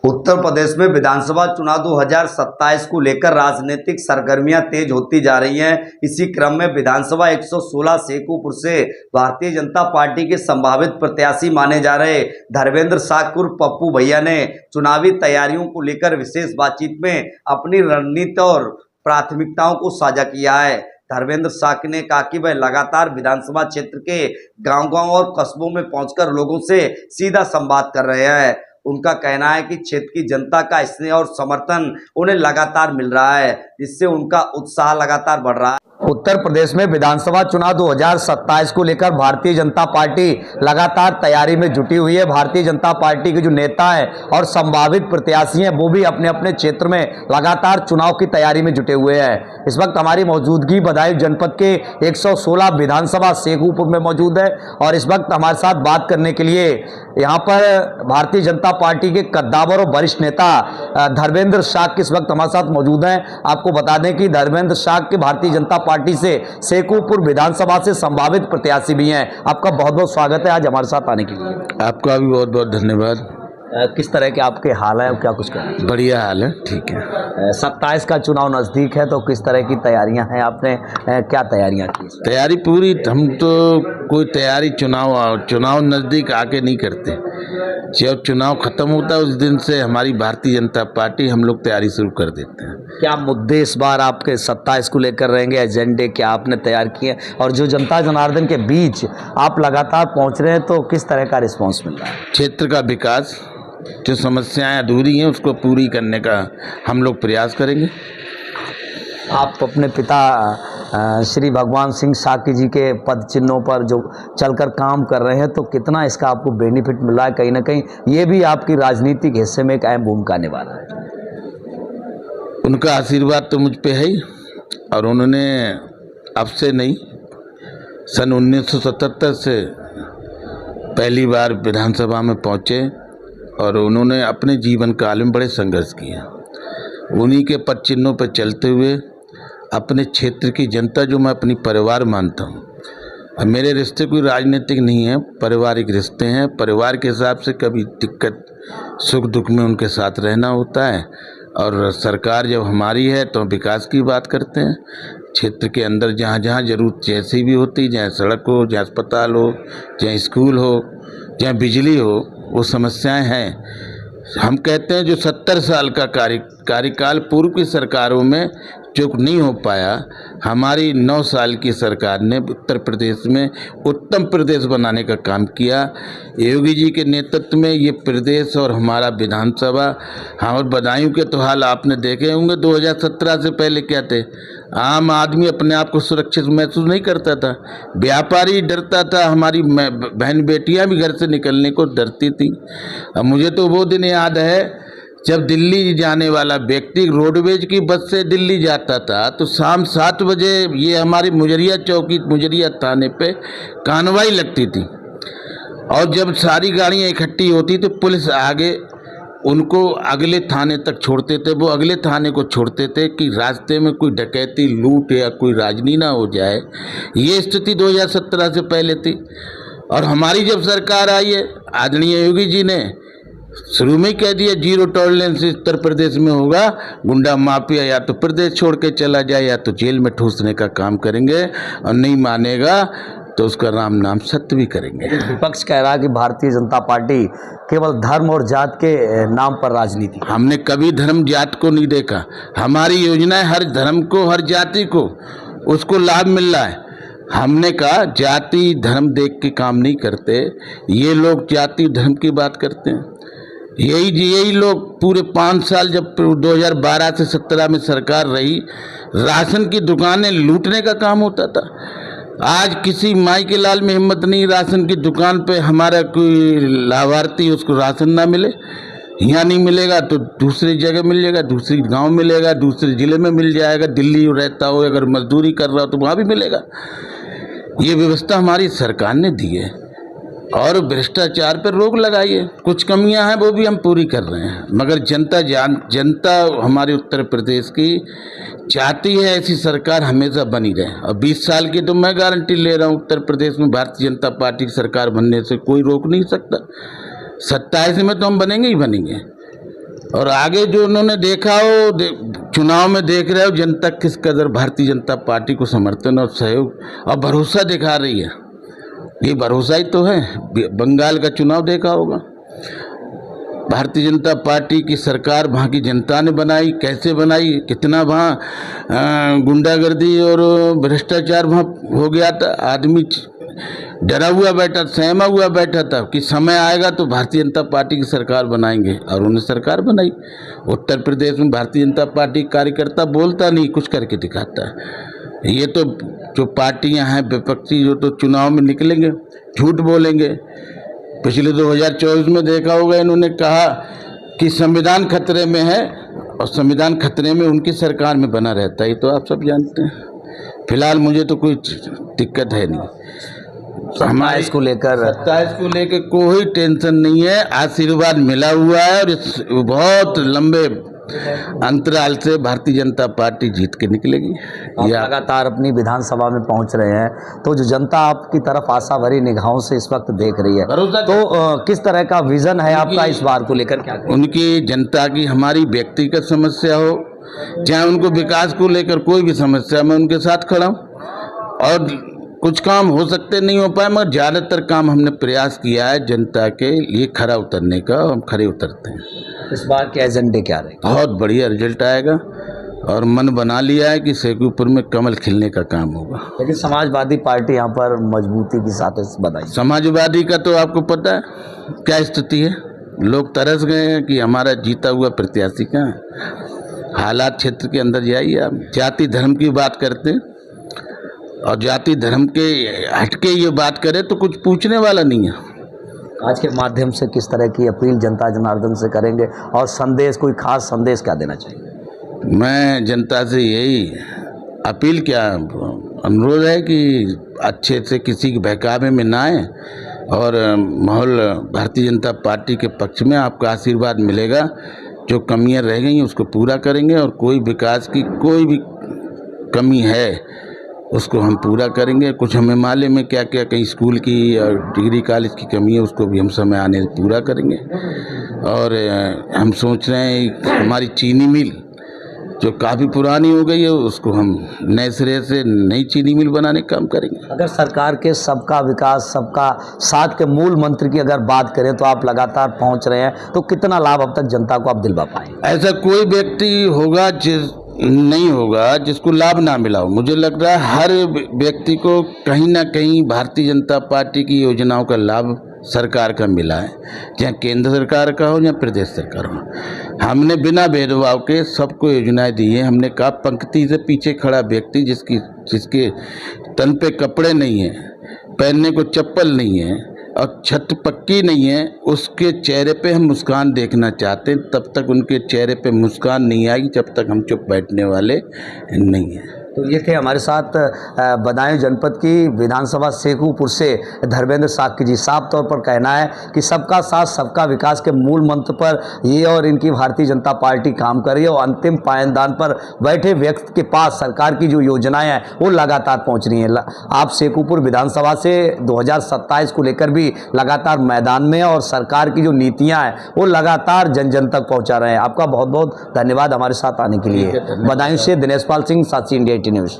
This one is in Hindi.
उत्तर प्रदेश में विधानसभा चुनाव 2027 को लेकर राजनीतिक सरगर्मियां तेज होती जा रही हैं। इसी क्रम में विधानसभा 116 शेखुपुर से भारतीय जनता पार्टी के संभावित प्रत्याशी माने जा रहे धर्मेंद्र साकुर पप्पू भैया ने चुनावी तैयारियों को लेकर विशेष बातचीत में अपनी रणनीति और प्राथमिकताओं को साझा किया है। धर्मेंद्र साक ने कहा कि वह लगातार विधानसभा क्षेत्र के गांव-गांव और कस्बों में पहुंचकर लोगों से सीधा संवाद कर रहे हैं। उनका कहना है कि क्षेत्र की जनता का स्नेह और समर्थन उन्हें लगातार मिल रहा है, जिससे उनका उत्साह लगातार बढ़ रहा है। उत्तर प्रदेश में विधानसभा चुनाव 2027 को लेकर भारतीय जनता पार्टी लगातार तैयारी में जुटी हुई है। भारतीय जनता पार्टी के जो नेता हैं और संभावित प्रत्याशी हैं वो भी अपने अपने क्षेत्र में लगातार चुनाव की तैयारी में जुटे हुए हैं। इस वक्त हमारी मौजूदगी बदायूं जनपद के 116 विधानसभा शेखुपुर में मौजूद है और इस वक्त हमारे साथ बात करने के लिए यहाँ पर भारतीय जनता पार्टी के कद्दावर और वरिष्ठ नेता धर्मेंद्र साक इस वक्त हमारे साथ मौजूद हैं। आपको बता दें कि धर्मेंद्र साक के भारतीय जनता पार्टी से शेखुपुर विधानसभा से संभावित प्रत्याशी भी हैं। आपका बहुत बहुत स्वागत है आज हमारे साथ आने के लिए। आपका भी बहुत बहुत धन्यवाद। किस तरह के आपके हाल है, क्या कुछ करें? बढ़िया हाल है, ठीक है। 27 का चुनाव नज़दीक है तो किस तरह की तैयारियां हैं? आपने क्या तैयारियां की? तैयारी पूरी, हम तो कोई तैयारी चुनाव नज़दीक आके नहीं करते। जब चुनाव खत्म होता है उस दिन से हमारी भारतीय जनता पार्टी हम लोग तैयारी शुरू कर देते हैं। क्या मुद्दे इस बार आपके 27 को लेकर रहेंगे? एजेंडे क्या आपने तैयार किए और जो जनता जनार्दन के बीच आप लगातार पहुंच रहे हैं तो किस तरह का रिस्पॉन्स मिल रहा है? क्षेत्र का विकास, जो समस्याएं अधूरी हैं उसको पूरी करने का हम लोग प्रयास करेंगे। आप अपने पिता श्री भगवान सिंह साकी जी के पद चिन्हों पर जो चलकर काम कर रहे हैं तो कितना इसका आपको बेनिफिट मिला है? कहीं ना कहीं ये भी आपकी राजनीतिक हिस्से में एक अहम भूमिका निभा रहा है। उनका आशीर्वाद तो मुझ पे है ही, और उन्होंने अब से नहीं, सन 1977 से पहली बार विधानसभा में पहुँचे और उन्होंने अपने जीवन काल में बड़े संघर्ष किए। उन्हीं के पद चिन्हों पर चलते हुए अपने क्षेत्र की जनता, जो मैं अपनी परिवार मानता हूँ, और मेरे रिश्ते कोई राजनीतिक नहीं है, पारिवारिक रिश्ते हैं। परिवार के हिसाब से कभी दिक्कत सुख दुख में उनके साथ रहना होता है, और सरकार जब हमारी है तो विकास की बात करते हैं। क्षेत्र के अंदर जहाँ जहाँ जरूरत जैसी भी होती, चाहे सड़क हो, चाहे अस्पताल हो, चाहे स्कूल हो, चाहे बिजली हो, वो समस्याएं हैं। हम कहते हैं जो 70 साल का कार्यकाल पूर्व की सरकारों में जो नहीं हो पाया, हमारी 9 साल की सरकार ने उत्तर प्रदेश में उत्तम प्रदेश बनाने का काम किया। योगी जी के नेतृत्व में ये प्रदेश और हमारा विधानसभा, हमारे बदायूं के तो हाल आपने देखे होंगे। 2017 से पहले क्या थे? आम आदमी अपने आप को सुरक्षित महसूस नहीं करता था, व्यापारी डरता था, हमारी बहन बेटियां भी घर से निकलने को डरती थी। अब मुझे तो वो दिन याद है जब दिल्ली जाने वाला व्यक्ति रोडवेज की बस से दिल्ली जाता था तो शाम 7 बजे ये हमारी मुजरिया चौकी, मुजरिया थाने पे कार्रवाई लगती थी, और जब सारी गाड़ियां इकट्ठी होती तो पुलिस आगे उनको अगले थाने तक छोड़ते थे। वो अगले थाने को छोड़ते थे कि रास्ते में कोई डकैती, लूट या कोई राजनी ना हो जाए। ये स्थिति 2017 से पहले थी, और हमारी जब सरकार आई है, आदरणीय योगी जी ने शुरू में ही कह दिया जीरो टॉलरेंस उत्तर प्रदेश में होगा, गुंडा माफिया या तो प्रदेश छोड़ के चला जाए या तो जेल में ठूसने का काम करेंगे, और नहीं मानेगा तो उसका राम नाम सत्य भी करेंगे। विपक्ष कह रहा है कि भारतीय जनता पार्टी केवल धर्म और जात के नाम पर राजनीति। हमने कभी धर्म जात को नहीं देखा। हमारी योजनाएं हर धर्म को, हर जाति को उसको लाभ मिल रहा है। हमने कहा जाति धर्म देख के काम नहीं करते, ये लोग जाति धर्म की बात करते हैं। यही लोग पूरे 5 साल, जब 2012 से 17 में सरकार रही, राशन की दुकानें लूटने का काम होता था। आज किसी माई के लाल में हिम्मत नहीं, राशन की दुकान पे हमारा कोई लाभार्थी उसको राशन ना मिले। यहाँ नहीं मिलेगा तो दूसरी जगह मिल जाएगा, दूसरी गांव मिलेगा, दूसरे ज़िले में मिल जाएगा, दिल्ली रहता हो अगर मजदूरी कर रहा हो तो वहाँ भी मिलेगा। ये व्यवस्था हमारी सरकार ने दी है, और भ्रष्टाचार पर रोक लगाई है। कुछ कमियां हैं वो भी हम पूरी कर रहे हैं, मगर जनता हमारे उत्तर प्रदेश की चाहती है ऐसी सरकार हमेशा बनी रहे। और 20 साल की तो मैं गारंटी ले रहा हूँ, उत्तर प्रदेश में भारतीय जनता पार्टी की सरकार बनने से कोई रोक नहीं सकता। 27 में तो हम बनेंगे ही बनेंगे। और आगे जो उन्होंने देखा हो चुनाव में देख रहे हो जनता किस कदर भारतीय जनता पार्टी को समर्थन और सहयोग और भरोसा दिखा रही है। ये भरोसा ही तो है। बंगाल का चुनाव देखा होगा, भारतीय जनता पार्टी की सरकार वहाँ की जनता ने बनाई, कैसे बनाई, कितना वहाँ गुंडागर्दी और भ्रष्टाचार वहाँ हो गया था। आदमी डरा हुआ बैठा, सहमा हुआ बैठा था कि समय आएगा तो भारतीय जनता पार्टी की सरकार बनाएंगे, और उन्होंने सरकार बनाई। उत्तर प्रदेश में भारतीय जनता पार्टी कार्यकर्ता बोलता नहीं, कुछ करके दिखाता है। ये तो जो पार्टियां हैं विपक्षी, जो तो चुनाव में निकलेंगे झूठ बोलेंगे। पिछले 2024 में देखा होगा, इन्होंने कहा कि संविधान खतरे में है, और संविधान खतरे में उनकी सरकार में बना रहता है। ये तो आप सब जानते हैं। फिलहाल मुझे तो कोई दिक्कत है नहीं। 27 को लेकर 27 को लेकर कोई टेंशन नहीं है। आशीर्वाद मिला हुआ है, और इस बहुत लंबे अंतराल से भारतीय जनता पार्टी जीत के निकलेगी। आप लगातार अपनी विधानसभा में पहुंच रहे हैं, तो जो जनता आपकी तरफ आशा भरी निगाहों से इस वक्त देख रही है, तो किस तरह का विजन है आपका इस बार को लेकर? क्या उनकी जनता की हमारी व्यक्तिगत समस्या हो, चाहे उनको विकास को लेकर कोई भी समस्या, मैं उनके साथ खड़ा हूँ। और कुछ काम हो सकते नहीं हो पाए, मगर ज़्यादातर काम हमने प्रयास किया है जनता के लिए खरा उतरने का, हम खरे उतरते हैं। इस बार के एजेंडे क्या रहे? बहुत बढ़िया रिजल्ट आएगा, और मन बना लिया है कि शेखुपुर में कमल खिलने का काम होगा। लेकिन समाजवादी पार्टी यहाँ पर मजबूती के साथ बधाई। समाजवादी का तो आपको पता है क्या स्थिति है। लोग तरस गए हैं कि हमारा जीता हुआ प्रत्याशी कहाँ है। हालात क्षेत्र के अंदर जाइए आप, जाति धर्म की बात करते हैं, और जाति धर्म के हटके ये बात करें तो कुछ पूछने वाला नहीं है। आज के माध्यम से किस तरह की अपील जनता जनार्दन से करेंगे, और संदेश, कोई खास संदेश क्या देना चाहिए? मैं जनता से यही अपील, क्या अनुरोध है कि अच्छे से किसी के बहकावे में ना आए, और माहौल भारतीय जनता पार्टी के पक्ष में आपका आशीर्वाद मिलेगा। जो कमियां रह गई उसको पूरा करेंगे, और कोई विकास की कोई भी कमी है उसको हम पूरा करेंगे। कुछ हमें मालूम में क्या क्या कहीं स्कूल की और डिग्री कॉलेज की कमी है, उसको भी हम समय आने पूरा करेंगे। और हम सोच रहे हैं हमारी चीनी मिल जो काफ़ी पुरानी हो गई है, उसको हम नए सिरे से नई चीनी मिल बनाने का काम करेंगे। अगर सरकार के सबका विकास सबका साथ के मूल मंत्र की अगर बात करें, तो आप लगातार पहुंच रहे हैं, तो कितना लाभ अब तक जनता को आप दिलवा पाए? ऐसा कोई व्यक्ति होगा नहीं होगा जिसको लाभ ना मिला हो। मुझे लग रहा है हर व्यक्ति को कहीं ना कहीं भारतीय जनता पार्टी की योजनाओं का लाभ सरकार का मिला है, चाहे केंद्र सरकार का हो या प्रदेश सरकार हो। हमने बिना भेदभाव के सबको योजनाएं दी हैं। हमने कहा पंक्ति से पीछे खड़ा व्यक्ति जिसके तन पे कपड़े नहीं है, पहनने को चप्पल नहीं है, और छत पक्की नहीं है, उसके चेहरे पे हम मुस्कान देखना चाहते हैं। तब तक उनके चेहरे पे मुस्कान नहीं आएगी जब तक हम चुप बैठने वाले नहीं हैं। तो ये थे हमारे साथ बदायूं जनपद की विधानसभा शेखुपुर से धर्मेंद्र साक्य जी। साफ तौर पर कहना है कि सबका साथ सबका विकास के मूल मंत्र पर ये और इनकी भारतीय जनता पार्टी काम कर रही है, और अंतिम पायदान पर बैठे व्यक्ति के पास सरकार की जो योजनाएं हैं वो लगातार पहुंच रही हैं। आप शेखुपुर विधानसभा से 2027 को लेकर भी लगातार मैदान में, और सरकार की जो नीतियाँ हैं वो लगातार जन जन तक पहुँचा रहे हैं। आपका बहुत बहुत धन्यवाद हमारे साथ आने के लिए। बदायूं से दिनेश पाल सिंह, साक्षी इंडिया न्यूज़।